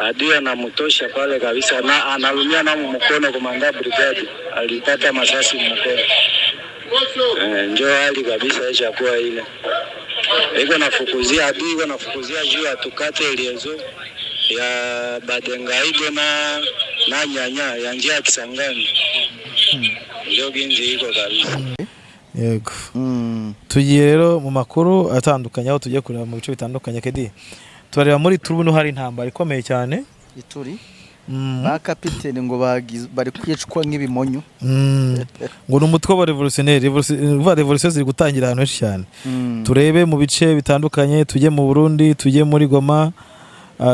Adui anamtosha pale kabisa, na analumia na mkono. Komanda brigade alipata masasi mkono. Njoo hali kabisa ishakuwa ile. Iko nafukuzia adui, iko nafukuzia juu atukate ilizo ya Badengaido na nyanya ya njia ya Kisangani. Ndio ginzi iko kabisa. Yego. Tugiye rero mu makuru atandukanye aho tugiye kureba mu bice bitandukanye kedi. Turareba muri Turubuno hari intambara ikomeye cyane. Ituri. Ba kapiteni ngo bari kwicwa nk'ibimonyo. Ngo n'umutwe wa revolution ziri gutangira ahantu henshi cyane. Turebe mu bice bitandukanye, tujye mu Burundi, tujye muri Goma,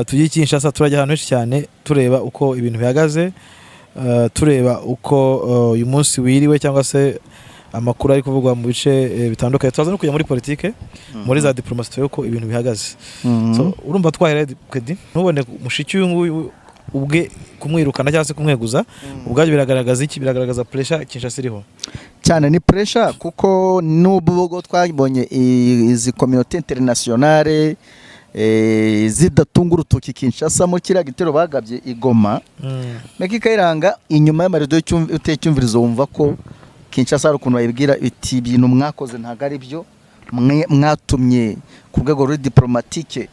tujye Kinshasa, turajya ahantu henshi cyane tureba uko ibintu bihagaze, tureba uko uyu munsi wiriwe cyangwa se amakuru ari kuvugwa mu bice bitandukanye. Twaza no kujya muri politike, muri za diplomasi uko ibintu bihagaze. So urumva twahera kedi ntubone mushiki uyu ubwe kumwirukana cyangwa se kumweguza, ubwaje biragaragaza iki? Biragaragaza pressure Kinshasa iriho cyane. Ni pressure kuko n'ubwo twabonye izi communauté internationale zidatunga urutoki Kinshasa mu kiriya gitero bagabye igoma, Mekika iranga inyuma y'amarido y'utecyumvirizo wumva ko Kinshasa ari ukuntu bayibwira iti ibintu mwakoze ntago ari byo, mwatumye ku rwego rwa diplomatique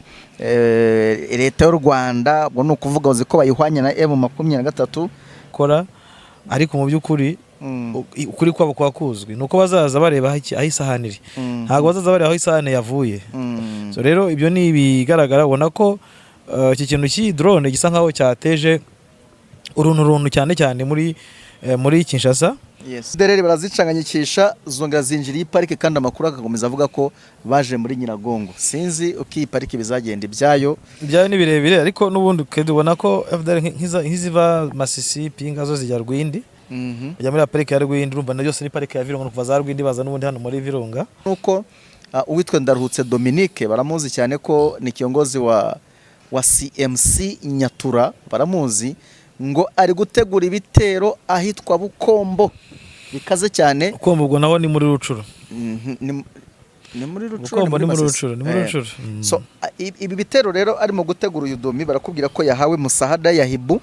leta y'u Rwanda ngo no kuvuga uzi ko bayihwanya na M23 kora, ariko mu by'ukuri ukuri kwabo kwakuzwi nuko bazaza bareba aho isahaniri, ntago bazaza bareba aho isahane yavuye. So rero ibyo ni bigaragara, ubona ko iki kintu cy'i drone gisa nkaho cyateje uruntu cyane cyane muri Kinshasa. Yes. Derere barazicanganyikisha zongera zinjira parike, kandi amakuru akakomeza avuga ko baje muri Nyiragongo. Sinzi uko iyi parike bizagenda ibyayo ni birebire, ariko nubundi kedubona ko FDL nk'iziva Masisi pinga zo zijya Rwindi, bajya muri parike ya Rwindi, urumva na byose ni parike ya Virunga, kuva za Rwindi baza nubundi hano muri Virunga. Nuko uwitwa Ndaruhutse Dominique baramuzi cyane ko ni kiongozi wa CMC Nyatura, baramuzi ngo ari gutegura ibitero ahitwa Bukombo bikaze cyane. Bukombo ubwo naho ni muri Rucuru. Ni muri Rucuru. Bukombo ni muri Rucuru, ni muri Rucuru. So ibi bitero rero arimo gutegura uyu Domi, barakubwira ko yahawe musahada ya Hibu.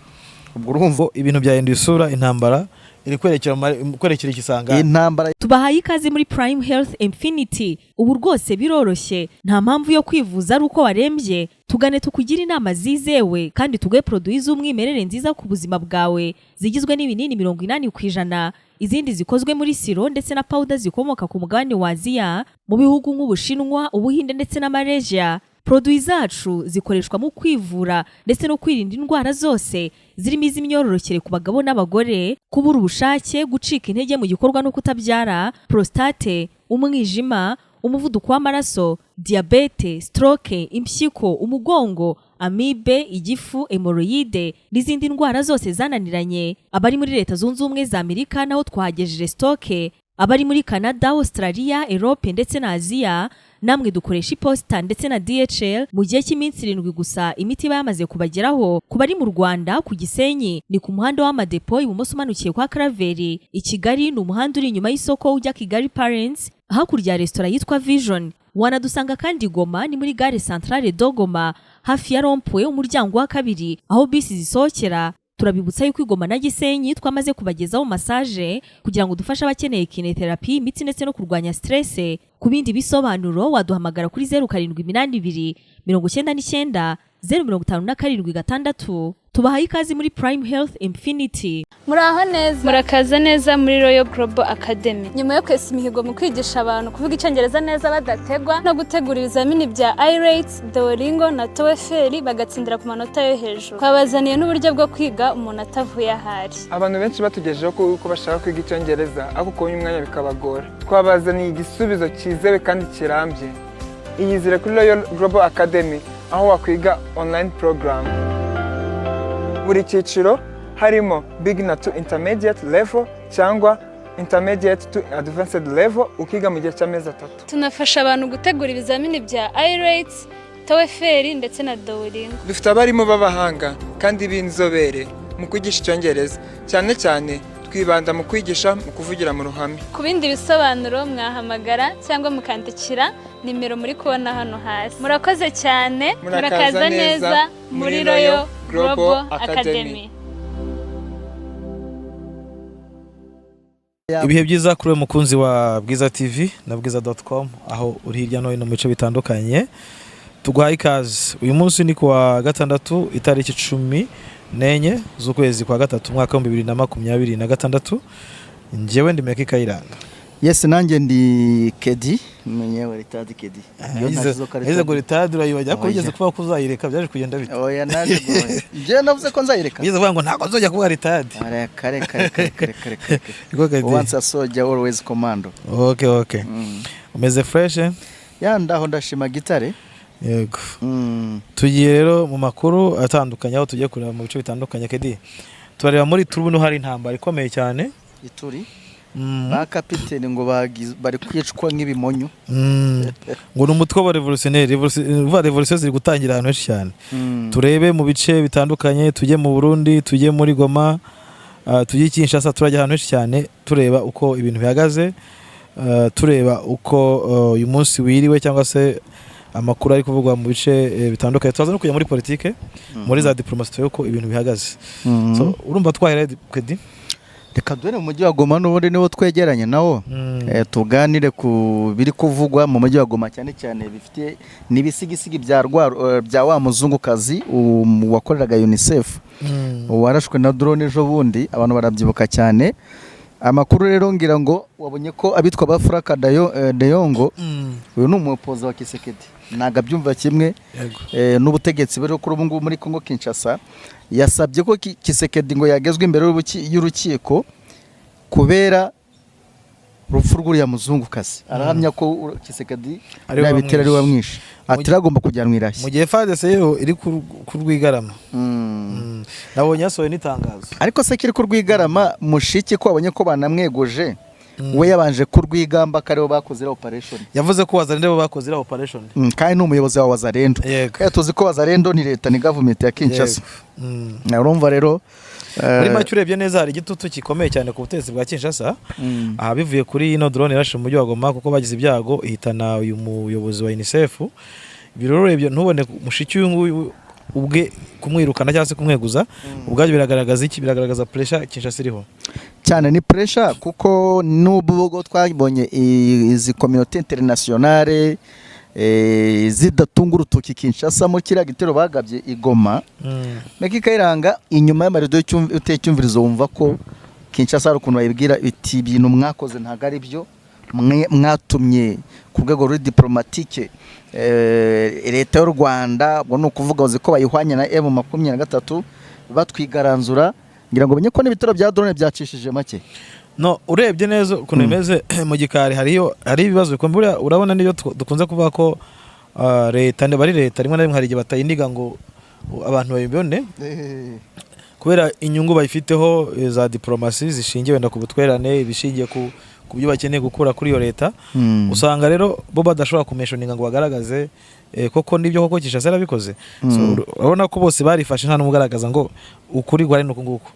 Ubwo urumva ibintu byahinduye isura, intambara iri kwerekera Ikisangani. Intambara tubahaye ikaze muri Prime Health Infinity. Ubu rwose biroroshye, nta mpamvu yo kwivuza ari uko warembye. Tugane tukugira inama zizewe kandi tuguhe produits z'umwimerere nziza ku buzima bwawe, zigizwe n'ibinini 80%, izindi zikozwe muri siro ndetse na powder zikomoka ku mugabane wa Aziya, mu bihugu nk'Ubushinwa, Ubuhinde ndetse na Malaysia. Produits zacu zikoreshwa mu kwivura ndetse no kwirinda indwara zose, zirimo iz'imyororokere ku bagabo n'abagore, kubura ubushake, gucika intege mu gikorwa no kutabyara, prostate, umwijima, umuvuduko w'amaraso, diabete, stroke, impyiko, umugongo, amibe, igifu, hemorrhoide n'izindi ndwara zose zananiranye. Abari muri Leta Zunze Ubumwe za Amerika naho twahagejeje stoke, abari muri Canada, Australia, Europe ndetse na Aziya namwe dukoresha iposita ndetse na DHL. Mu gihe cy'iminsi 7 gusa imiti bayamaze kubageraho. Ku bari mu Rwanda, ku Gisenyi ni ku muhanda w'amadepo ibumoso umanukiye kwa Karaveri. I Kigali ni umuhanda uri inyuma y'isoko ujya Kigali Parents, hakurya ya restaurant yitwa Vision. Wanadusanga kandi Goma ni muri gare centrale do Goma, hafi ya Rompwe umuryango wa kabiri aho bisi zisohokera. Turabibutsa yuko Goma na Gisenyi twamaze kubagezaho massage kugira ngo dufashe abakeneye kinetherapy, imiti ndetse no kurwanya stress. Ku bindi bisobanuro waduhamagara kuri 0782 99 057 Tubahaye ikaze muri Prime Health Infinity. Muraho neza, murakaza neza muri Royal Global Academy. Nyuma yo kwesa imihigo mu kwigisha abantu kuvuga Icyongereza neza badategwa no gutegura ibizamini bya IELTS, Duolingo na TOEFL bagatsindira ku manota yo hejuru, twabazaniye n'uburyo bwo kwiga umuntu atavuye ahari. Abantu benshi batugejejeho ko bashaka kwiga Icyongereza ariko kubona umwanya bikabagora. Twabazaniye igisubizo cyizewe kandi kirambye. Iyizire kuri Royal Global Academy aho wakwiga online program. Buri cyiciro harimo beginner to intermediate level cyangwa intermediate to advanced level ukiga mu gihe cy'amezi 3. Tunafasha abantu gutegura ibizamini bya IELTS, TOEFL ndetse na Duolingo. Dufite abarimu b'abahanga kandi b'inzobere mu kwigisha Icyongereza, cyane twibanda mu kwigisha mu kuvugira mu ruhame. Ku bindi bisobanuro mwahamagara cyangwa mukandikira nimero muri kubona hano hasi. Murakoze cyane, murakaza neza muri Royal Global Academy. Ibihe byiza kuri mukunzi wa Bwiza TV na bwiza.com aho uri hirya no hino mu bice bitandukanye. Tuguhaye ikaze. Uyu munsi ni kuwa gatandatu itariki 14 z'ukwezi kwa gatatu mwaka wa 2026. Njyewe ndi Meki Kayiranga. Yes, nanjye ndi Kedi, mwenyewe Ritadi Kedi. Ize go Ritadi urayibajya ko ugeze kuba kuzayireka byaje kugenda bite? Oya naje goye. Je navuze ko nzayireka. Ize vuga ngo ntago nzojya kuba Ritadi. Kare. Once a soldier always commando. Okay. Umeze fresh? Ya ndaho ndashima gitare. Yego. Tugiye rero mu makuru atandukanye aho tugiye kureba mu bice bitandukanye Kedi. Turareba muri turubuno hari intambara ikomeye cyane. Ituri. Ba kapiteni ngo bari kwicwa nk'ibimonyo. Ngo n'umutwe wa revolution ziri gutangira ahantu henshi cyane. Turebe mu bice bitandukanye, tujye mu Burundi, tujye muri Goma, tujye Kinshasa, turajya ahantu henshi cyane tureba uko ibintu bihagaze, tureba uko uyu munsi wiriwe cyangwa se amakuru ari kuvugwa mu bice bitandukanye. Twaza no kujya muri politike, muri za diplomasi uko ibintu bihagaze. So urumva twahera Kedi? Reka duhere mu mujyi wa Goma n'ubundi niwo twegeranye nawo. Tuganire ku biri kuvugwa mu mujyi wa Goma cyane cyane bifite nibisigisigi bya wa muzungukazi wakoreraga UNICEF. Warashwe na drone ejo bundi abantu barabyibuka cyane. Amakuru rero ngira ngo wabonye ko abitwa ba Fraka Dayongo uyu ni umupoza wa Kisekedi. Naga byumva kimwe n'ubutegetsi bari kuri ubu ngubu muri Kongo Kinshasa yasabye ko Kisekedi ngo yagezwe imbere y'urukiko kubera rupfu rw'uriya muzungukazi. Arahamya ko Kisekedi nabitera ari wamwishe atiragomba kujyanwa irashye. Mu gihe FARDC yo iri kurwigarama. Nabonye yasohoye n'itangazo. Ariko se kiri kurwigarama mushiki ko abonye ko banamwegoje. We yabanje kurwigamba kare bakoze operation. Yavuze ko Wazalendo bakoze operation. Kandi n'umuyobozi wa Wazalendo. Tuzi ko Wazalendo ni leta ni government ya Kinshasa. Urumva rero muri make urebye neza hari igitutu kikomeye cyane ku butegetsi bwa Kinshasa. Aha bivuye kuri ino drone irashe mu mujyi wa Goma kuko bagize ibyago ihitana uyu muyobozi wa UNICEF. Ibiro urebye ntubone mushiki uyu ubwe kumwirukana cyangwa se kumweguza ubwaje biragaragaza iki? Biragaragaza pressure Kinshasa iriho cyane. Ni pressure kuko n'ubwo twabonye izi communauté internationale zidatunga urutoki Kinshasa mu kiriya gitero bagabye igoma. Meki Kayiranga inyuma y'amarido y'utecyumvirizo wumva ko Kinshasa ari ukuntu bayibwira iti ibintu mwakoze ntago ari byo, mwatumye ku rwego rwa diplomatique leta y'u Rwanda ngo no kuvuga uzi ko bayihwanya na M23 batwigaranzura. Ngira ngo benye ko n'ibitero bya drone byacishije make. No urebye neza ukuntu imeze mu gikari hari ibibazo bikomeye. Urabona niyo dukunze kuvuga ko leta bari leta rimwe na rimwe hari igihe batayindiga ngo abantu babibone kubera inyungu bayifiteho za diplomasi zishingiye wenda ku butwerane bishingiye ku byo bakeneye gukura kuri iyo leta. Usanga rero bo badashobora kumeshoninga ngo bagaragaze koko nibyo koko Kinshasa yarabikoze. Urabona ko bose barifashe nta n'umugaragaza ngo ukuri gwari no kunguko.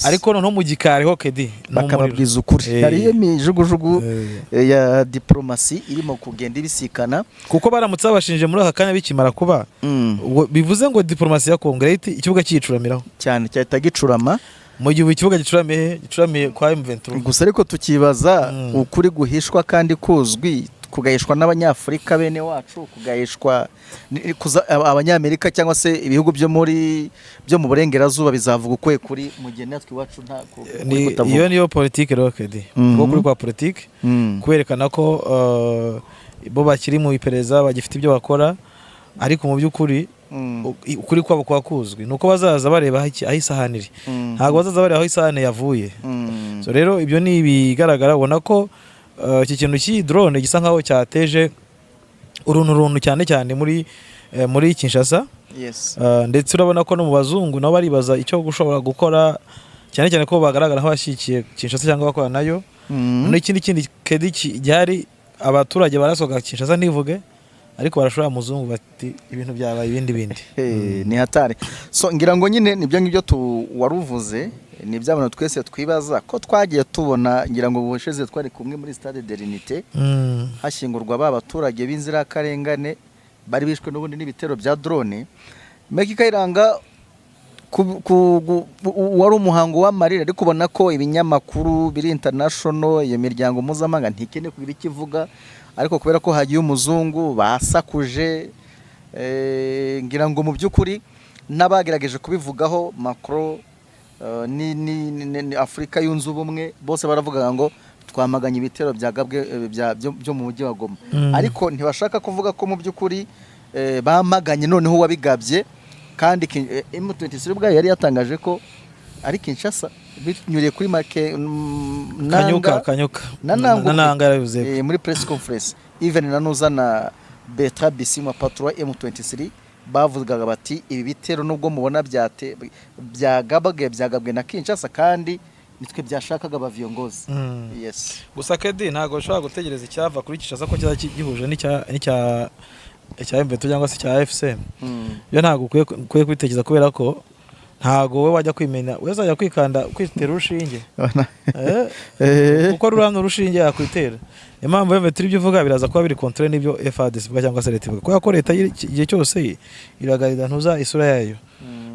Ariko no mu gikari ho Kedi bakababwiza ukuri. Hari imijugujugu ya diplomasi irimo kugenda ibisikana kuko baramutse babashinje muri aka kanya bikimara kuba bivuze ngo diplomasi ya Congress ikibuga cyicuramiraho cyane cyahita gicurama mu gihe ikibuga gicuramiye kwa M23 gusa. Ariko tukibaza ukuri guhishwa kandi kuzwi kugahishwa n'abanyafrika bene wacu, kugahishwa abanyamerika cyangwa se ibihugu byo mu burengerazuba bizavuga ukwe kuri mugeni natwe iwacu nta kutavuga. Iyo niyo politique Kedi ngo kuri kwa politique kwerekana ko bo bakiri mu ipereza bagifite ibyo bakora, ariko mu by'ukuri ukuri kwabo kwa kuzwi nuko bazaza bareba aho isahani iri, ntago bazaza bareba aho isahani yavuye. So rero ibyo ni bigaragara ubona ko iki kintu cy'i drone gisa nkaho cyateje uruntu cyane muri Kinshasa. Ndetse urabona ko no mu bazungu nabo baribaza icyo gushobora gukora cyane ko bagaragara nk'abashyikiye Kinshasa cyangwa bakora nayo. N'ikindi Kedi gihari abaturage barasohoka Kinshasa ntivuge ariko barashobora muzungu bati ibintu byabaye ibindi ni hatari. So ngira ngo nyine nibyo ngibyo waruvuze, ni by'abantu twese twibaza ko twagiye tubona, ngira ngo ubushize twari kumwe muri Stade de l'Unité hashyingurwa ba baturage b'inzirakarengane bari bishwe n'ubundi n'ibitero bya drone. Meki Kayiranga wari umuhango w'amarira, ariko ubona ko ibinyamakuru biri international, iyo miryango mpuzamahanga ntikeneye kugira ikivuga, ariko kubera ko hagiye umuzungu basakuje, ngira ngo mu by'ukuri n'abagerageje kubivugaho Macron ni Afurika yunze ubumwe bose baravuga ngo twamaganye ibitero byagabwe byo mu mujyi wa Goma, ariko ntibashaka kuvuga ko mu by'ukuri bamaganye noneho wabigabye. Kandi M23 ubwayo yari yatangaje ko ari Kinshasa binyuriye kuri Nananga yavuze muri press conference, even nanuzana Bertrand Bisimwa patron M23 bavugaga bati ibi bitero nubwo mubona byagabwe na Kinshasa kandi nitwe byashakaga baviyongozi. Yes, gusa Kedi ntago ushobora gutegereza icyava kuri Kinshasa ko cyagihuje n'icya M23 cyangwa se cya FCM. Byo ntago ukwiye kwitekereza kubera ko ntago we wajya kwimena wezajya kwikanda kwitera urushinge kuko rurano urushinge yakwitera. Impamvu M23 ibyo uvuga biraza kuba biri control n'ibyo FARDC cyangwa se leta ivuga ko leta igihe cyose iragarida ntuza isura yayo,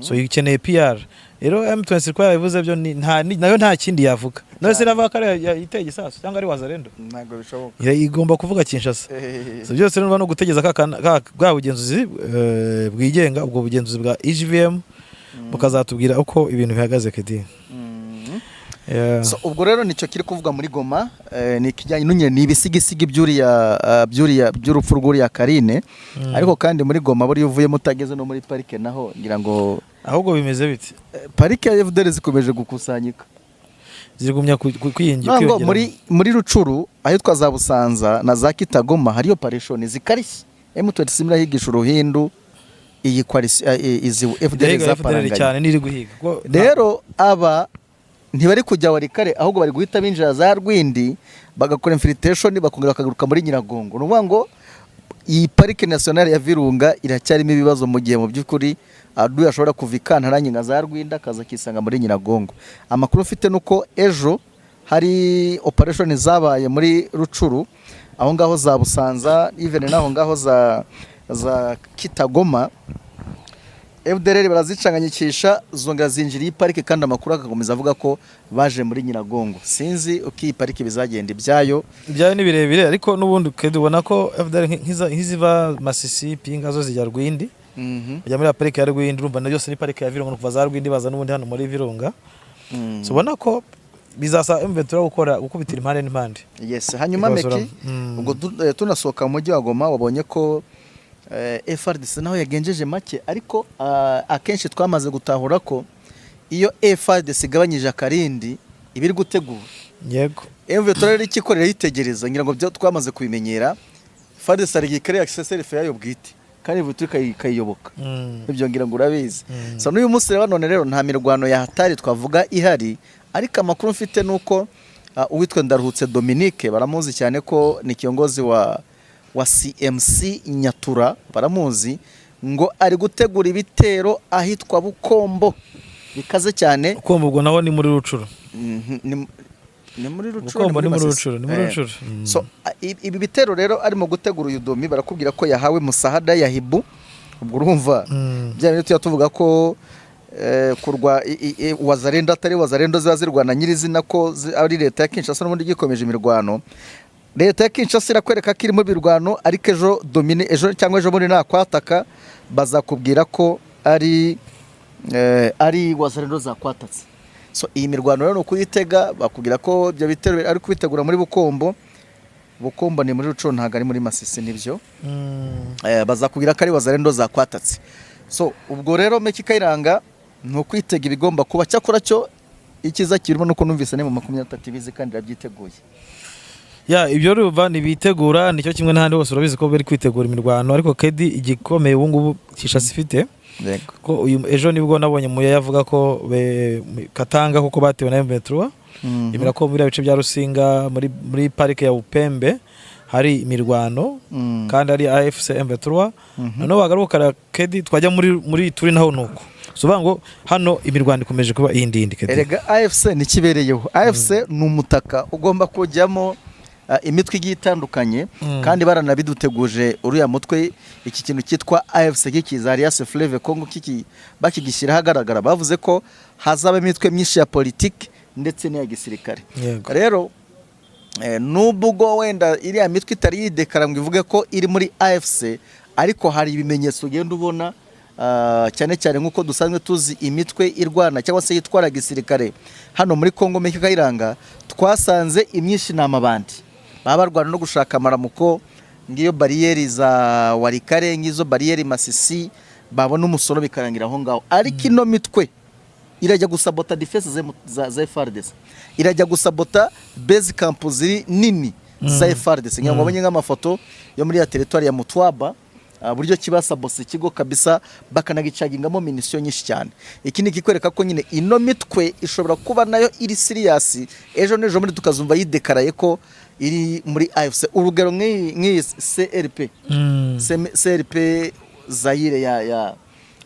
so ikeneye PR. Rero M23 ko yabivuze byo nayo nta kindi yavuga, nayo se ravuga kare yiteye igisasu cyangwa ari wazarendo, ntago bishoboka, igomba kuvuga Kinshasa. So byose rero no gutegeza bwa bugenzuzi bwigenga, ubwo bugenzuzi bwa IGVM bukazatubwira uko ibintu bihagaze Kedi. So ubwo rero nicyo kiri kuvuga muri Goma, ni kijyanye n'unye n'ibisigisigi by'urupfu rw'uriya Karine, ariko kandi muri Goma buri uvuye mutageze no muri parike naho ngira ngo ahubwo bimeze biti. Parike ya FDL zikomeje gukusanyika, zigumya kwiyingira muri Rucuru aho twazabusanza na za Kitagoma hariyo operation zikarishye. M23 mirahigisha uruhindu iyi izi FDL zaparanganye cyane niri guhiga. Rero aba ntibari kujya warikare ahubwo bari guhita binjira za Rwindi bagakora infiltration bakongera bakagaruka muri Nyiragongo. Nuvuga ngo iyi Parike Nationale ya Virunga iracyarimo ibibazo mu gihe mu by'ukuri adu yashobora kuvikana haranye za Rwinda kaza kisanga muri Nyiragongo. Amakuru ufite nuko ejo hari operation zabaye muri Rucuru aho ngaho za Busanza, even naho ngaho za Kitagoma. FDLR barazicanganyikisha zongera zinjira iyi parike, kandi amakuru akakomeza avuga ko baje muri Nyiragongo. Sinzi uko iyi parike bizagenda ibyayo ni birebire, ariko nubundi ubona ko FDLR nk'iziva Masisi Pinga zo zijya Rwindi, bajya muri parike ya Rwindi, urumva na byose ni parike ya Virunga, kuva za Rwindi baza n'ubundi hano muri Virunga. So ubona ko bizasa M23 gukubitira impande n'impande. Yes, hanyuma Meki ubwo tunasohoka mu mujyi wa Goma wabonye ko FARDC naho yagenjeje make, ariko akenshi twamaze gutahura ko iyo FARDC igabanyije akarindi ibiri gutegura. Yego, M23 rero ikikorera yitegereza, ngira ngo byo twamaze kubimenyera. FARDC ari gikare accessoire yayo bwite kandi butuka kayiyoboka, ibyo ngira ngo urabizi. So n'uyu munsi rero none rero nta mirwano ya hatari twavuga ihari, ariko amakuru mfite nuko uwitwa Ndaruhutse Dominique baramuzi cyane ko ni kiongozi wa CMC Nyatura, baramuzi ngo ari gutegura ibitero ahitwa Bukombo bikaze cyane. Bukombo ubwo naho ni muri Rucuru. Ni muri Rucuru, ni muri Rucuru. So ibi bitero rero arimo gutegura uyu Domi barakubwira ko yahawe musahada ya Hibu. Ubwo urumva byane tuvuga ko kurwa wazarendo atari wazarendo zazirwana nyirizina ko ari leta ya Kinshasa n'ubundi gikomeje imirwano. Leta ya Kinshasa irakwereka ko iri mu birwano, ariko ejo Domine ejo cyangwa ejo muri nakwataka bazakubwira ko ari wazarendo zakwatatse. So iyi mirwano rero kuyitega bakubwira ko ibyo bitero ari kubitegura muri Bukombo. Bukombo ni muri Rucuru, ntago ari muri Masisi nibyo. Bazakubwira ko ari wazarendo zakwatatse. So ubwo rero Meki Kayiranga no kwitega ibigomba kuba cyakora cyo ikiza kirimo nuko numvise ne mu 23 bizi kandi rabyiteguye. Ibyo ruva nibitegura nicyo kimwe n'ahandi hose urabizi ko bari kwitegura imirwano, ariko Kedi igikomeye ubu ngubu Kinshasa ifite ko uyu ejo nibwo nabonye muya yavuga ko Katanga kuko batewe na M23 ibira ko muri bice bya Rusinga muri parike ya Upembe hari imirwano kandi ari AFC M23 noneho bagaruka kedi twajya muri turi naho nuko sobango ngo hano imirwano ikomeje kuba iyindi kedi. Erega AFC ni kibereyeho. AFC ni umutaka ugomba kujyamo imitwe igiye itandukanye kandi baranabiduteguje uriya mutwe iki kintu cyitwa AFC kikiza Alliance Fleuve Congo bakigishyira hagaragara bavuze ko hazaba imitwe myinshi ya politiki ndetse n'iya gisirikare. Rero nubwo wenda iriya mitwe itari yidekara ngo ivuge ko iri muri AFC ariko hari ibimenyetso ugenda ubona cyane cyane nk'uko dusanzwe tuzi imitwe irwana cyangwa se yitwara gisirikare hano muri Kongo meke kayiranga twasanze imyinshi n'amabandi baba barwana no gushaka amaramuko ngiyo bariyeri za Warikare ngizo bariyeri Masisi babona umusoro bikarangira aho ngaho ariko ino mitwe irajya gusabota defense za FARDC irajya gusabota base camp ziri nini za FARDC ngira ngo abonye nk'amafoto yo muri ya territoire ya Mutwaba buryo kibasabose ikigo kabisa bakanagicagingamo munition nyinshi cyane. Iki ni kikwereka ko nyine ino mitwe ishobora kuba nayo iri serious ejo nejo muri tukazumva yidekaraye ko iri muri AFC. Urugero nk'iyi CRP Zaire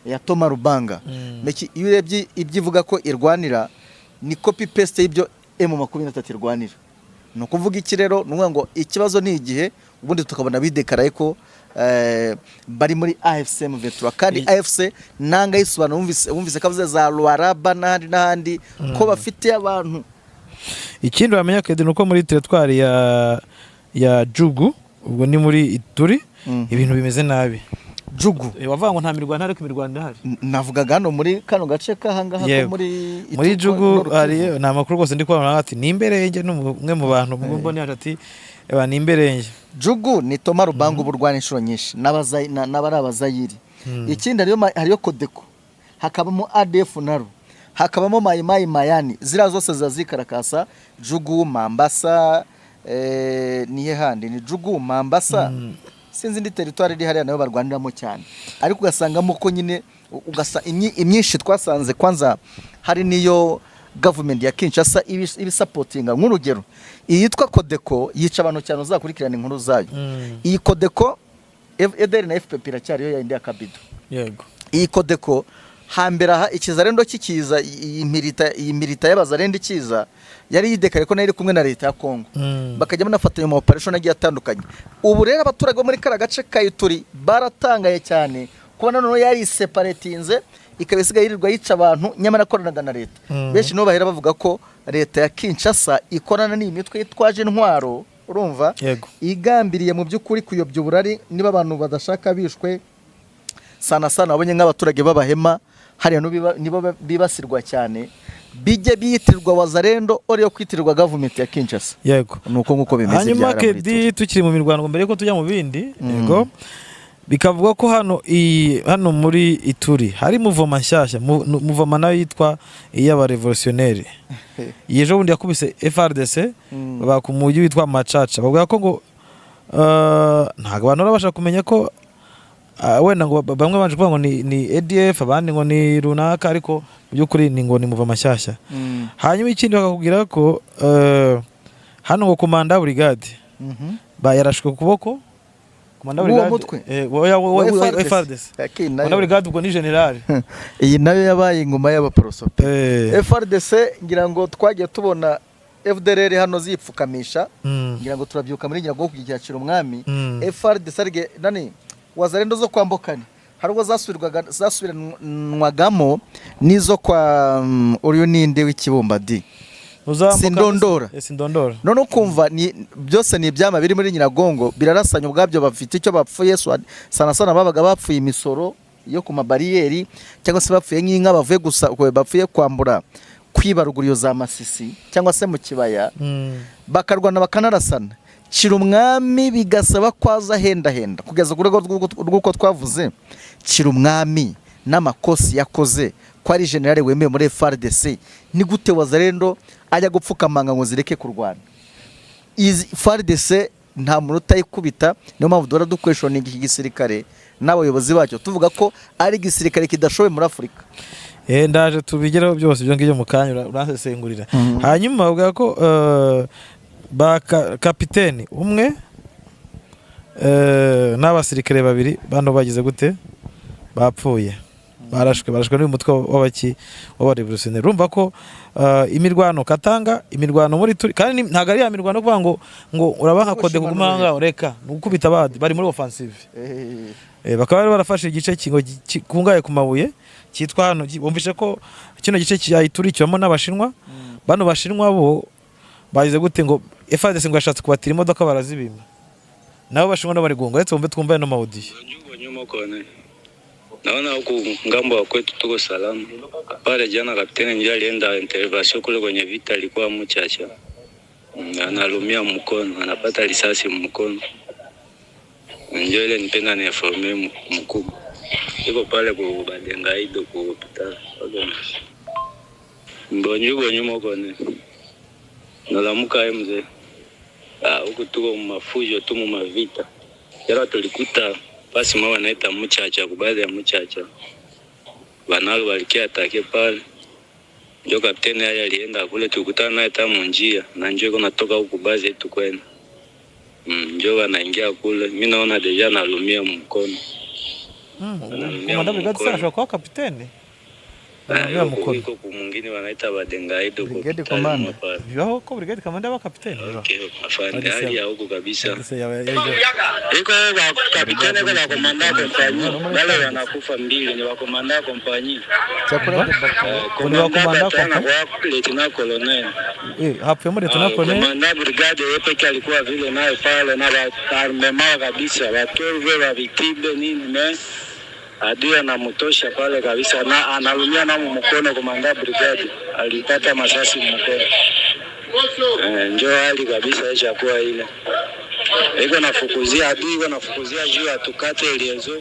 ya Thomas Rubanga meki iyo urebye ibyivuga ko irwanira ni copy paste y'ibyo M23 irwanira. No kuvuga iki rero nuvuga ngo ikibazo ni igihe ubundi tukabona bidekaraye ko bari muri AFC M23 kandi AFC nanga yisobanura wumvise kavuze za Luaraba n'ahandi ko bafite abantu. Ikindi bamenya kedi nuko muri territoire ya Jugu ubwo ni muri Ituri ibintu bimeze nabi. Jugu wavuga ngo nta mirwano ariko imirwano ihari. Navugaga hano muri kano gace kahanga ko muri Jugu ari na makuru gose ndi kubona ati ni imberenge n'umwe mu bantu mbone ati ni imberenge. Jugu ni Thomas Rubanga uburwana inshuro nyinshi n'abari abazayiri. Ikindi hariyo Kodeko hakabamo ADF naro hakabamo Maimai Mayani zira zose zazikarakasa Jugu Mambasa niye handi ni Jugu Mambasa sinzi ndi territoire iri hariya nayo barwaniramo cyane ariko ugasangamo ko nyine imyinshi twasanze kwanza hari niyo government ya Kinshasa ibi supportinga nk'urugero iyitwa Kodeko yica abantu cyane uzakurikirana inkuru zayo. Iyi Kodeko EDR na FPP iracyari yo yindi akabido. Yego iyi Kodeko hambere aha ikizarendo kikiza iyi milita y'abazarendo ikiza yari yidekare ko nari kumwe na leta ya Kongo bakajya banafatanya mu operation agiye atandukanye. Ubu rero abaturage bo muri kara gace kayituri baratangaye cyane kubona none yari separatinze ikabisiga yirirwa yica abantu nyamara koranaga na leta. Benshi no bahera bavuga ko leta ya Kinshasa ikorana n'imitwe yitwaje intwaro urumva igambiriye mu by'ukuri kuyobya uburari niba abantu badashaka bishwe sana abonye nk'abaturage babahema hariya nibo bibasirwa cyane bijye biyitirwa wazarendo oriyo kwitirirwa government ya Kinshasa. Yego nuko nkuko bimeze. Hanyuma kedi tukiri mu mirwano mbere ko tujya mu bindi yego bikavuga ko hano muri Ituri hari muvoma nshyashya muvoma nayo yitwa iy'aba revolutionnaire yejo bundi yakubise FARDC bakumujyi witwa Machacha bavuga ko ngo ntago abantu babasha kumenya ko wenda ngo bamwe banje kuvuga ngo ni ADF abandi ngo ni runaka ariko byukuri ni ngo ni muvoma nshyashya. Hanyuma ikindi bakakubwira ko hano ngo komanda brigade bayarashwe kuboko komanda brigade FARDC komanda brigade ubwo ni general iyi nayo yabaye ingoma y'abaprosope FARDC ngira ngo twagiye tubona FDLR hano zipfukamisha ngira ngo turabyuka muri ngira ngo kugikira umwami FARDC arige nani wazarendo zo kwambokana harwo zasubiranwagamo nizo kwa uriyo ninde w'ikibumba di Sindondora none kumva ni byose ni ibyama biri muri Nyiragongo birarasanya ubwabyo bafite icyo bapfuye sana babaga bapfuye imisoro yo ku mabariyeri cyangwa se bapfuye nk'inka bavuye gusa bapfuye kwambura kwibaruguriyo za Masisi cyangwa se mu kibaya bakarwana bakanarasana Cira umwami bigasaba kwaza henda kugeza ku rwego rw'uko twavuze Cira umwami n'amakosi yakoze ko ari generale wemeye muri FARDC ni gute wazarendo ajya gupfukamanga ngo zireke kurwana. Izi FARDC nta muntu utayikubita niyo mpamvu dora dukwesho ni igisirikare n'abayobozi bacyo tuvuga ko ari igisirikare kidashoboye muri Afrika. Ndaje tubigeraho byose byo ngibyo mu kanya uransesengurira. Hanyuma bavuga ko ba kapiteni umwe n'abasirikare babiri bano bagize gute bapfuye barashwe n'uyu mutwe w'abarevolutionnaire. Urumva ko imirwano Katanga, imirwano muri turi kandi ntago ari ya mirwano kuvuga ngo urabaha kode kuguma ngaho reka gukubita bari muri offensive. Bakaba barafashe igice kungaye ku mabuye cyitwa hano, bumvishe ko kino gice cyayiturikiwemo n'abashinwa. Bano bashinwa bo bagize gute ngo FARDC ngo yashatse kubatira imodoka barazibima, nabo bashinwa no bari gonga. Let's twumve no audio. Naona huku ngambo wa kwetu tuko salama. Pale jana kapteni ndio alienda intervention kule kwenye vita, alikuwa mchacha. Analumia mkono, anapata risasi mkono. Ndio ile nipenda ni informe mkubwa. Iko pale kwa Badengaido kwa hospitali. Mbonyo nyuma huko ni. Nalamuka mzee. Huku tuko mafujo tu mavita. Yala tulikuta basi mama anaita mchacha kubadhi ya mchacha. Banalo walikia atake pale. Ndio kapteni yeye alienda kule, tukutana naye tamu njia na njoo kunatoka huku baadhi yetu kwenda. Ndio anaingia kule. Mimi naona deja analumia mkono. Komanda brigade sasa kwa kapteni. Analumia mkono. Iko mwingine wanaita Badengaido kwa brigade commander. Yo ko brigade commander wa kapteni. Okay, afande hali ya huko kabisa. Iko kapteni kwa komanda kompani. Wale wanakufa mbili ni wa komanda kompani. Chakula ni wa komanda kompani. Lieutenant colonel. Hapo muri tunakone. Komanda brigade yepe alikuwa vile naye pale na armema kabisa. Watoe wa victime nini adui anamtosha pale kabisa na analumia na mkono. Komanda brigade alipata masasi mkono. Njoo hali kabisa ishakuwa ile. Iko nafukuzia adui, iko nafukuzia juu atukate ilienzo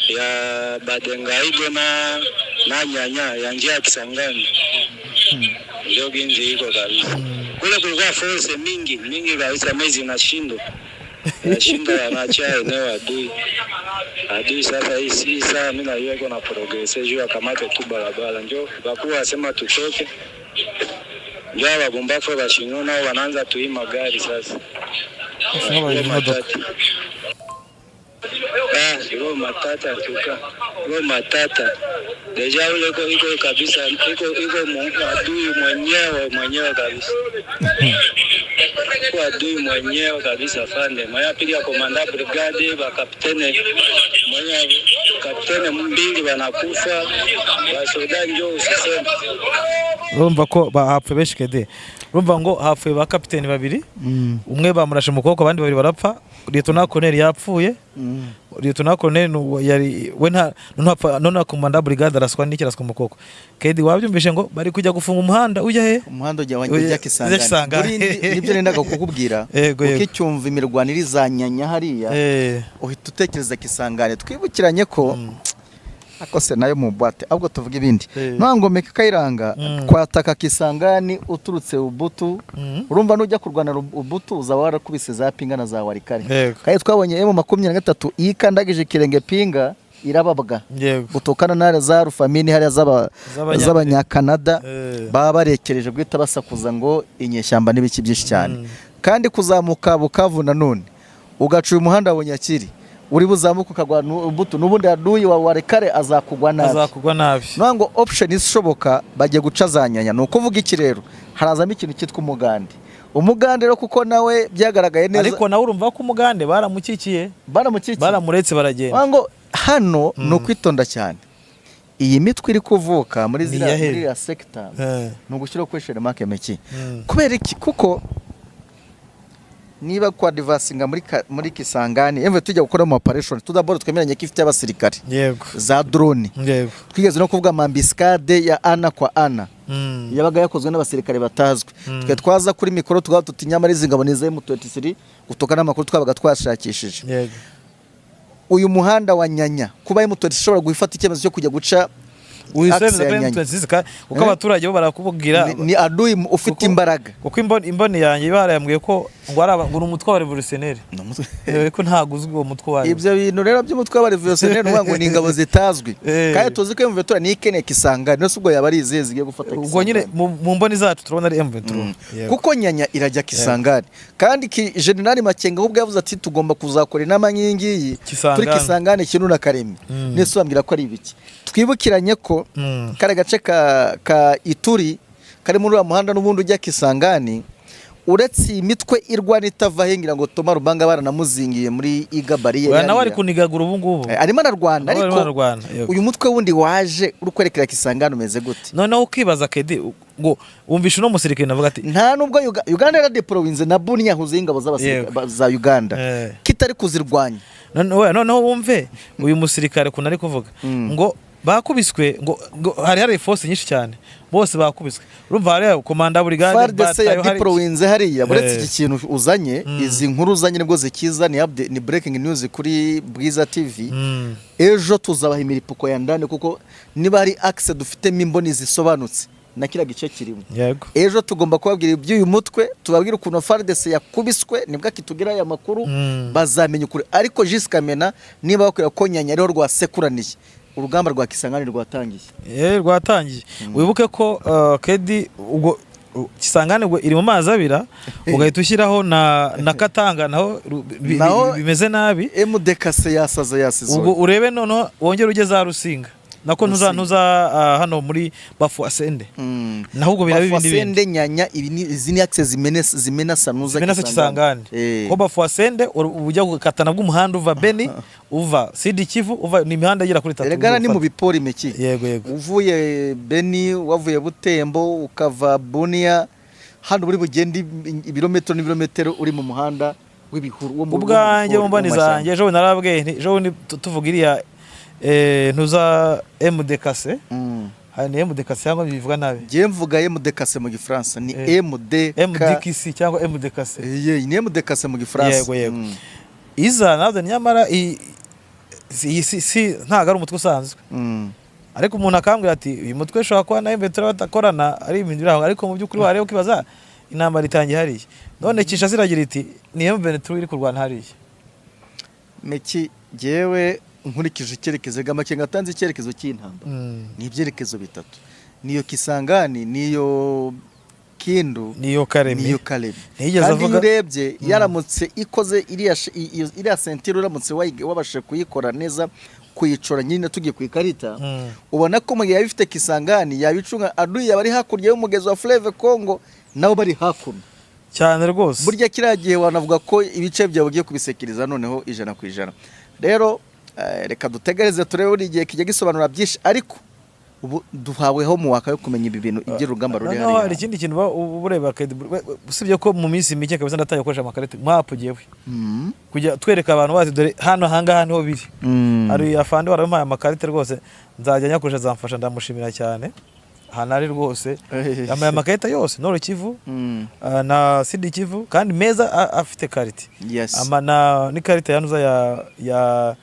ya Badengaido na nyanya ya njia ya Kisangani. Ndio ginzi iko kabisa. Kule kulikuwa force mingi kabisa, mezi inashindwa. Nashinda anaacha eneo adui sasa hii saa mimi na yeye kuna progress juu akamata tu barabara. Njoo bakuwa asema tutoke. Njoo wabombafu bashinyona wanaanza tuima magari sasa. Iko matata. Deja ule iko kabisa, iko adui mwenyewe kabisa. Kwa adui mwenyewe kabisa fande. Maya piga komanda brigade ba kapteni mwenyewe, kapteni mbili wanakufa, basoda njoo usiseme. Urumva ko bahapfe beshikede. Urumva ngo hapfuye ba kapteni babiri, umwe bamurashe mu kuboko abandi babiri barapfa. Lieutenant colonel yapfuye. Lieutenant colonel yari we none komanda brigade araswa n'ikiraswa mu kuboko. Kedi wabyumvishe ngo bari kujya gufunga umuhanda ujya he? Umuhanda ujya Kisangani. Nibyo nendaga kukubwira. Ukicyumva imirwanire izanyanya hariya. Uhita utekereza Kisangani. Twibukiranye ko akose nayo mu bwate ahubwo tuvuga ibindi. Ntangomeka Kayiranga kwataka Kisangani uturutse Ubutu. Urumva nujya kurwana Ubutu uzaba warakubise za pinga na za warikare. Kaye twabonye M23 ikandagije kirenge pinga irababwa. Gutokana na za rufamini hari z'abanyakanada baba barekereje guhita basakuza ngo inyeshyamba n'ibiki byinshi cyane. Kandi kuzamuka Bukavu nanone ugacuye umuhanda wa Nyakiri uri buzamuka ukagwana Ubutu n'ubundi aduyi wa warekare azakugwa nabi. Nango option ishoboka bagiye guca zanyanya. No kuvuga iki rero harazamo ikintu cyitwa umugande rero kuko nawe byagaragaye neza. Ariko nawe urumva ko umugande baramukikiye baramuretse baragenda. Nango hano no kwitonda cyane. Iyi mitwe iri kuvuka muri ziriya sector no gushyira question mark meki. Kubera iki? Kuko niba kwa divasinga muri Kisangani emve tujya gukora mu operation tudaboro twemeranye ko ifite abasirikare za drone. Twigeze no kuvuga mambiskade ya ana kwa ana yabaga yakozwe n'abasirikare batazwe. Twe twaza kuri mikoro tugaho tutinyama rizingabo nize M23 gutoka n'amakuru twabaga twashakishije. Uyu muhanda wa nyanya kuba M23 ishobora guifata icyemezo cyo kujya guca uyisemeza M23 kuko abaturage bo barakubwira ni adui ufite imbaraga kuko imboni yanjye barayambwiye ko ngo ari ngo umutwe wa revolutionnaire ko ntago uzwi uwo mutwe wa ibyo bintu rero by'umutwe wa revolutionnaire ngo ni ingabo zitazwi kandi tuzi ko M23 ni ikene Kisangani no subwo yaba ari izeze zigiye gufata Kisangani ubwo nyine mu mboni zacu turabona ari M23 kuko nyanya irajya Kisangani kandi General Makenga ubwo yavuze ati tugomba kuzakora inama nyingi turi Kisangani kintu na Karemi nese wambwira ko ari ibiki twibukiranye ko kare gace ka Ituri kari muri muhanda n'ubundi ujya Kisangani uretse imitwe irwana itava hengira ngo Toma Rubanga baranamuzingiye muri iga barriere nawe ari kunigagura ubu ngubu arimo na Rwanda ariko uyu mutwe wundi waje urukwerekera Kisangani umeze gute noneho ukibaza Kedi ngo wumvisha no musirikare navuga ati nta nubwo Uganda ya deployinze na Bunia huze ingabo za Uganda kitari kuzirwanya noneho wumve uyu musirikare kuna ari kuvuga ngo bakubiswe ngo hari force nyinshi cyane bose bakubiswe urumva hari komanda brigade batayo hari deployinze hariya buretse iki kintu uzanye izi nkuru uzanye nibwo zikiza ni breaking news kuri Bwiza TV ejo tuzabaha imiripuko ya ndane kuko niba hari axe dufite mimboni zisobanutse na kira gice kirimo yego ejo tugomba kubabwira iby'uyu mutwe tubabwira ukuntu FARDC yakubiswe nibwo kitugira aya makuru bazamenya ukuri ariko Jiskamena niba bakwira ko nyanya rero rwasekuraniye urugamba rwa Kisangani rwatangiye rwatangiye wibuke ko Kedi ubwo Kisangani ubwo iri mu mazi abira ugahita ushyiraho na Katanga naho bimeze nabi MDKC yasaza yasizo ubwo urebe noneho wongera ugeze za Rusinga nako ntuza hano muri Bafu Asende naho ubwo birabi bindi Asende nyanya izi ni access zimena sanuza Kisangani ko Bafu Asende ujya gukatana bw'umuhanda uva Beni uva Sidi Kivu uva ni imihanda yira kuri 3 Regana ni mu bipori meki yego uvuye Beni wavuye Butembo ukava Bunia hano buri bugenda ibirometero uri mu muhanda w'ibihuru wo mu ubwanjye mu mbani zanjye ejo narabwe ejo tuvuga iriya ntuza MDKC hani MDKC cyangwa bivuga nabi je mvuga MDKC mu gifaransa ni MDKC cyangwa MDKC ni MDKC mu gifaransa yego iza nabyo nyamara si ntago ari umutwe usanzwe ariko umuntu akambwira ati uyu mutwe ushobora kuba na M23 batakorana ari ibintu biraho ariko mu by'ukuri wareba ukibaza intambara itangiye hariya none kisha ziragira iti ni M23 iri kurwana hariya meki jewe nkurikije icyerekezo Makenga atanze icyerekezo cy'intambara ni ibyerekezo bitatu niyo Kisangani niyo Kindu niyo Karemi kandi urebye yaramutse ikoze iriya sentire uramutse wabashe kuyikora neza kuyicora nyine tugiye ku ikarita ubona ko mu gihe yabifite Kisangani yabicunga adui yabari hakurya y'umugezi wa Fleuve Congo nabo bari hakuno cyane rwose burya kiragiye wanavuga ko ibice byawe ugiye kubisekiriza noneho 100% rero reka dutegereze turebe buri gihe kijya gisobanura byinshi ariko ubu duhaweho mu waka yo kumenya ibi bintu iby'urugamba ruri hariya hari ikindi kintu ureba usibye ko mu minsi mike kabisa ndataye gukoresha amakarita mwapugiyewe kujya twereka abantu bazi dore hano hangaha niho biri hari afande barampaye amakarita rwose nzajya nyakoresha zamfasha ndamushimira cyane hanari rwose yamaye amakarita yose Nord Kivu na Sud Kivu kandi meza afite karite amana ni karita yanuza ya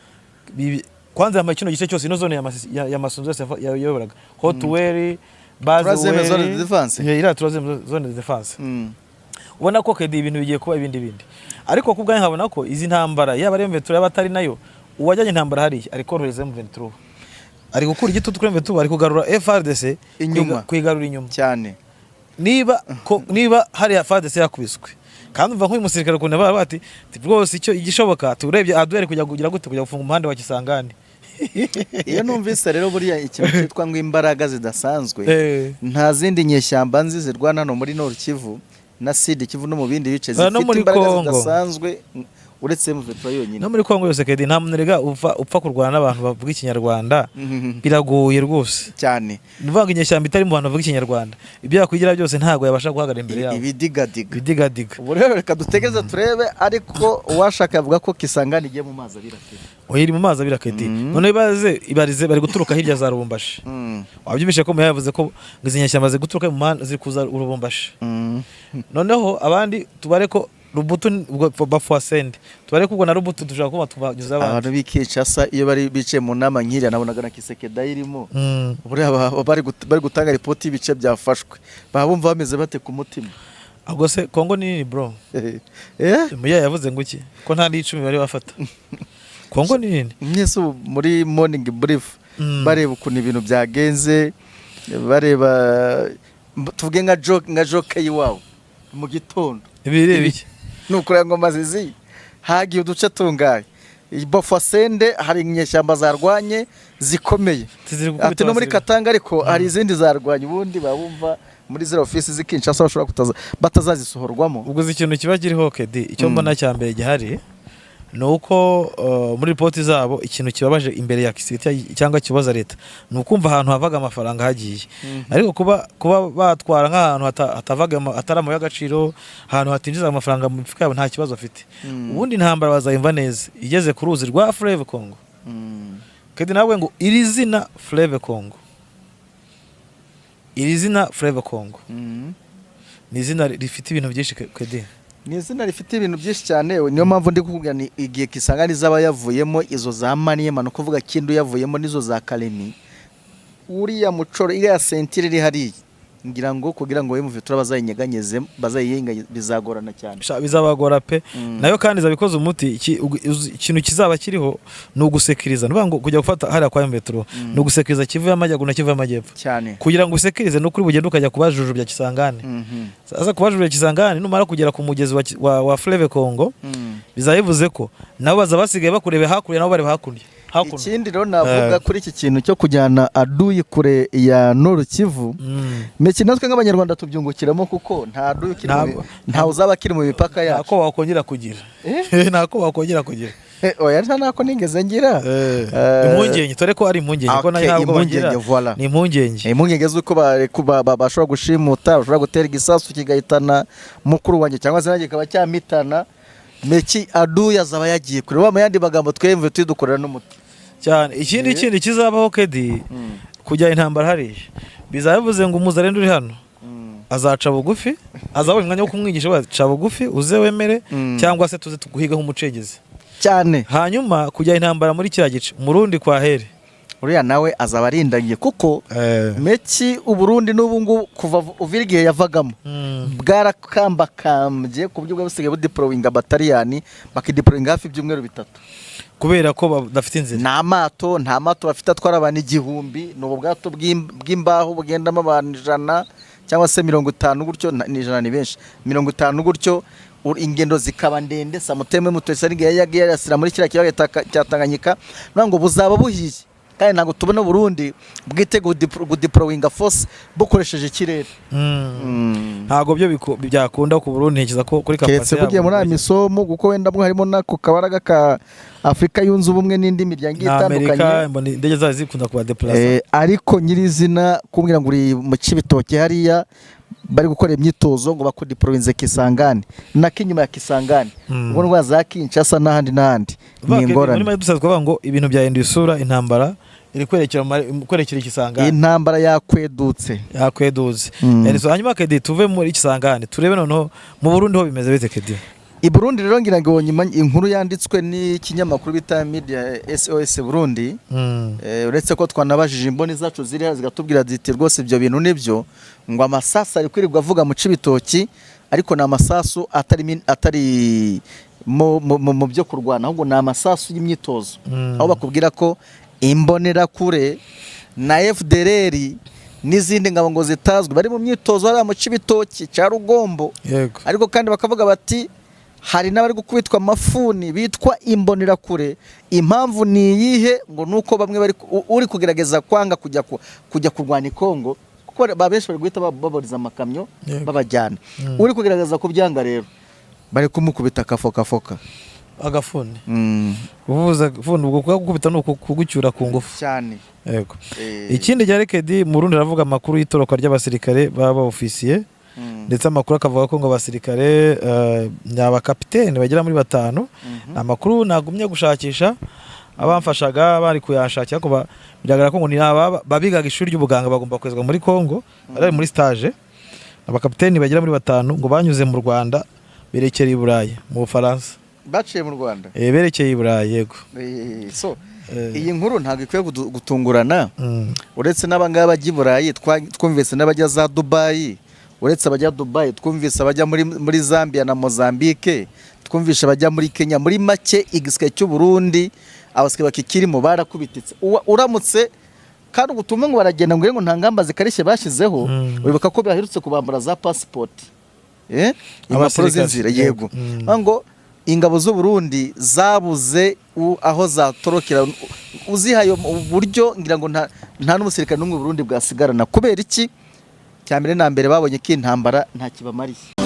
kwanza ya kino gice cyose ino zone ya masunzo yose yayoboraga Hotwell Bazwell zone de defense ira zone de defense ubona ko Kedi ibintu bigiye kuba ibindi ariko kubwa nkabona ko izi ntambara yaba ari M23 y'abatari nayo uwajyanye intambara hari ariko roheze M23 ari gukura igitutu kuri M23 ari kugarura FARDC kwigarura inyuma cyane niba hari FARDC yakubiswe kandi umva nk'uyu musirikare kunde bati rwose icyo igishoboka turebye aduhere kujya kugira gute kujya gufunga umuhanda wa Kisangani iyo numvise rero buriya ikintu cyitwa ngo imbaraga zidasanzwe nta zindi nyeshyamba nzi zirwana hano muri Nord Kivu na Sud Kivu no mu bindi bice zifite imbaraga zidasanzwe uretse M23 yonyine no muri Kongo yose Kedi nta munerega upfa kurwana n'abantu bavuga ikinyarwanda biragoye rwose cyane nivanga inyeshyamba itari mu bantu bavuga ikinyarwanda ibyo yakwigira byose ntago yabasha guhagarara imbere yabo ibidigadiga ubu rero reka dutegereze turebe ariko uwashaka yavuga ko Kisangani igiye mu mazi abira iri mu mazi abira Kedi none ibarize bari guturuka hirya za Rubumbashi wabyumvishe ko yavuze ko izi nyeshyamba ziri guturuka mu mazi ziri kuza Rubumbashi noneho abandi tubare ko Rubutu Bafwasende tubare kubwo na Rubutu dushaka kuba tubanyuza abantu b'Kinshasa iyo bari bice mu nama nkiriya nabonaga na Kisekedi irimo buriya bari gutanga report y'ibice byafashwe bumva bameze bate ku mutima ahubwo se Kongo ni nini bro muya yavuze ngo iki ko nta 10 bari bafata Kongo ni nini mwese muri morning brief bareba ukuntu ibintu byagenze bareba tuvuge nka joke yiwawe mu gitondo ibirebe iki nukura ngo mazizi hagiye uduce tungaye Bafwasende hari inyeshyamba zarwanye zikomeye ati no muri Katanga ariko hari izindi zarwanye ubundi babumva muri zero office z'Kinshasa bashobora batazazisohorwamo ubwo ikintu kiba kiriho kedi icyo mbona cya mbere gihari nuko muri report zabo ikintu kibabaje imbere ya Kisekedi cyangwa kibaza leta nukumva ahantu havaga amafaranga hagiye ariko kuba batwara nk'ahantu hatavaga ataramo y'agaciro ahantu hatinjiza amafaranga mu mifuka yabo nta kibazo afite ubundi ntambara bazayimva neza igeze ku ruzi rwa Fleuve Congo kedi nawe ngo iri zina Fleuve Congo ni izina rifite ibintu byinshi kedi ni izina rifite ibintu byinshi cyane niyo mpamvu ndi kukubwira ni igihe Kisangani zaba yavuyemo izo za Maniema no kuvuga Kindu yavuyemo nizo za Kalemi uriya mucoro iriya sentire iri hariya ngira ngo kugira ngo MV bazayinyeganyeze bazayiyenga bizagorana cyane bizabagora pe nayo kandi zabikoze umuti ikintu kizaba kiriho no gusekiriza nuvuga ngo kujya gufata hari kwa metro no gusekiriza kivu y'amajyaguna kivu y'amajyepfo cyane kugira ngo usekirize no kuri bugende ukajya kubajujuru bya Kisangani sasa kubajujuru bya Kisangani numara kugera ku mugezi wa Fleuve Congo bizayivuze ko nabo bazabasigaye bakurebe hakurya nabo bari hakurya ikindi rero navuga kuri iki kintu cyo kujyana aduyi kure ya Nord Kivu meki natwe nk'abanyarwanda tubyungukiramo kuko nta aduyi nta uzaba kiri mu bipaka yacu nako wakongera kugira nako wakongera kugira oya nako ningeze ngira impungenge tore ko ari impungenge ko ntabwo bagira ni impungenge z'uko bashobora gushimuta bashobora gutera igisasu kigahitana mukuru wanjye cyangwa se nanjye kaba cyamitana meki aduyi azaba yagiye kure wa mayandi bagambo twemve tudukorera n'umuti cyane ikindi kizabaho kedi kujya intambara hariye bizavuze ngo umuzarendo uri hano azaca bugufi azabona umwanya wo kumwigisha baca bugufi uze wemere cyangwa se tuze tuguhiga nk'umucengezi cyane hanyuma kujya intambara muri kiriya gice umurundi kwa here uriya nawe azaba arindagiye kuko meki uburundi n'ubu ngubu kuva uvira igihe yavagamo bwarakambakambye ku buryo bw'abasigaye budiployinga bataliyani bakidiployinga hafi ibyumweru 3 kubera ko badafite inzira nta mato bafite atwara abantu 1000 n'ubu bwato bw'imbaho bugendamo abantu 100 cyangwa se 50 gutyo ni 100 ni benshi 50 gutyo ingendo zikaba ndende samuteme mutwese ari yagiye yasira muri kira kiyaga cya Tanganyika ngo buzaba buhiye kandi ntabwo tubona Burundi bwitego gudiployinga force bukoresheje ikirere ntabwo byo byakunda ku Burundi ntekereza ko kuri kapasite yabo kugiye muri amisomo guko wenda mwe harimo nako kabaraga ka Afrika yunze ubumwe n'indi miryango itandukanye Amerika ndege zazi zikunda kuba deplacer ariko nyirizina kumbwira ngo uri mu Cibitoke hariya bari gukora imyitozo ngo bakudiployinze Kisangani nakinyuma ya Kisangani ubwo ndwa za Kinshasa n'ahandi ni ingorane muri dusazwe kuvuga ngo ibintu bya indusura intambara iri kwerekera Kisangani intambara yakwedutse hanyuma kedi tuve muri Kisangani turebe noneho mu Burundi ho bimeze bite kedi I Burundi rero ngira ngo nyuma inkuru yanditswe ni kinyamakuru bita Media SOS Burundi uretse ko twanabajije imboni zacu ziri zigatubwira ziti rwose ibyo bintu nibyo ngo amasasu ari kwirirwa avuga mu Cibitoki ariko na amasasu atari mu byo kurwana ahubwo na amasasu y'imyitozo aho bakubwira ko imbonera kure na FDLR n'izindi ngabo ngo zitazwe bari mu myitozo hari mu Cibitoki cya Rugombo ariko kandi bakavuga bati hari n'abari gukubitwa amafuni bitwa imbonera kure impamvu ni yihe ngo nuko bamwe bari uri kugerageza kwanga kujya kurwana Kongo kuko babenshi bari guhita baboriza amakamyo babajyana uri kugerageza kubyanga rero bari kumukubita kafoka agafuni uvuza fundi ubwo gukubita no kugucyura ku ngufu cyane yego ikindi cyarekedi mu Burundi ravuga amakuru y'itoroka ry'abasirikare baba ofisiye ndetse amakuru akavuga ko ngo abasirikare n'abakapiteni bagera muri 5 amakuru nagumye gushakisha abamfashaga bari kuyashakira ko biragaragara ko ngo ni babigaga ishuri ry'ubuganga bagomba kwezwa muri Kongo bari muri stage abakapiteni bagera muri 5 ngo banyuze mu Rwanda berekera i Burayi mu Bufaransa. baciye mu Rwanda Berekeye i Burayi yego. So iyi nkuru ntabwo ikwiye gutungurana uretse n'abangaba bajya i Burayi twumvise n'abajya za Dubai, uretse abajya Dubai twumvise abajya muri Zambia na Mozambique, twumvise abajya muri Kenya. Muri make igisike cy'u Burundi abasike bakikirimo barakubititse. Uramutse kandi ubutumwa ngo baragenda ngo nta ngamba zikarishye bashyizeho, wibuka ko baherutse kubambura za passport impapuro z'inzira yego, ngo ingabo z'u Burundi zabuze aho zatorokera, uzihaye uburyo ngira ngo nta n'umusirikare n'umwe Burundi bwasigarana. Kubera iki? Cyambere na mbere babonye ko intambara nta kibamariye.